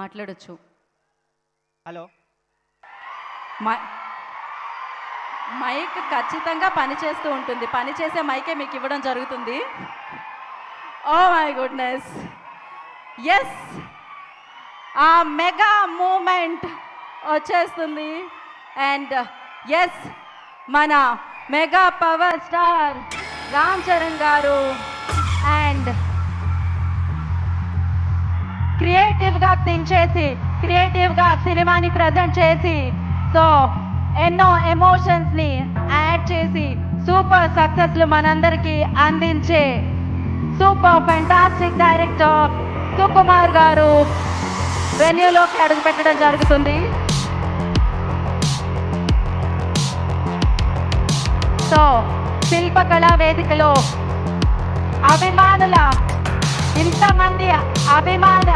మాట్లాడొచ్చు. Hello. Mic ఖచ్చితంగా పనిచేస్తూ ఉంటుంది. పనిచేసే మైకే మీకు ఇవ్వడం జరుగుతుంది. ఓ మై గుడ్నెస్, ఎస్, ఆ మెగా మూమెంట్ వచ్చేస్తుంది. అండ్ ఎస్, మన mega power star Ram Charan గారు అండ్ క్రియేటివ్గా థింక్ చేసి క్రియేటివ్గా సినిమాని ప్రజెంట్ చేసి సో ఎన్నో ఎమోషన్స్ని యాడ్ చేసి సూపర్ సక్సెస్లు మనందరికీ అందించే సూపర్ ఫెంటాస్టిక్ డైరెక్టర్ సుకుమార్ గారు వెన్యూలోకి అడుగు పెట్టడం జరుగుతుంది. సో శిల్పకళా వేదికలో అభిమానుల ఇంతమంది అభిమాన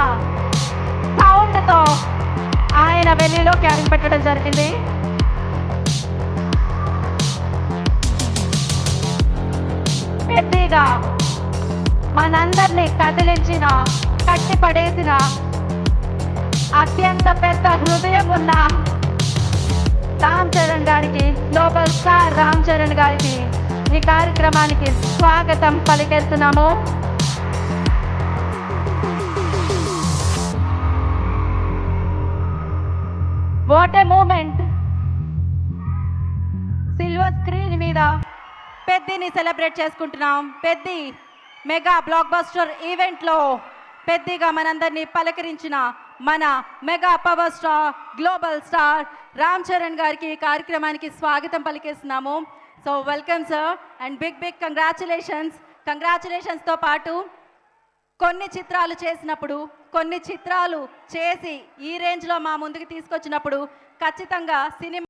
సౌండ్తో ఆయన వెన్యూలోకి అడుగు పెట్టడం జరిగింది. పెద్దగా మనందరినీ కదిలించిన కట్టి పడేసిన అత్యంత పెద్ద హృదయం ఉన్న రామ్ చరణ్ గారికి, గ్లోబల్ స్టార్ రామ్ చరణ్ గారికి ఈ కార్యక్రమానికి స్వాగతం పలికేస్తున్నాము. What a moment. Silver screen మీద పెద్దిని సెలబ్రేట్ చేసుకుంటున్నాం. పెద్ది మెగా బ్లాక్ బస్టర్ ఈవెంట్లో పెద్దిగా మనందరినీ పలకరించిన మన mega power star global star Ram Charan గారికి కార్యక్రమానికి స్వాగతం పలికేస్తున్నాము. So welcome sir and big కంగ్రాచులేషన్స్తో పాటు కొన్ని చిత్రాలు చేసినప్పుడు, కొన్ని చిత్రాలు చేసి ఈ రేంజ్లో మా ముందుకు తీసుకొచ్చినప్పుడు ఖచ్చితంగా సినిమా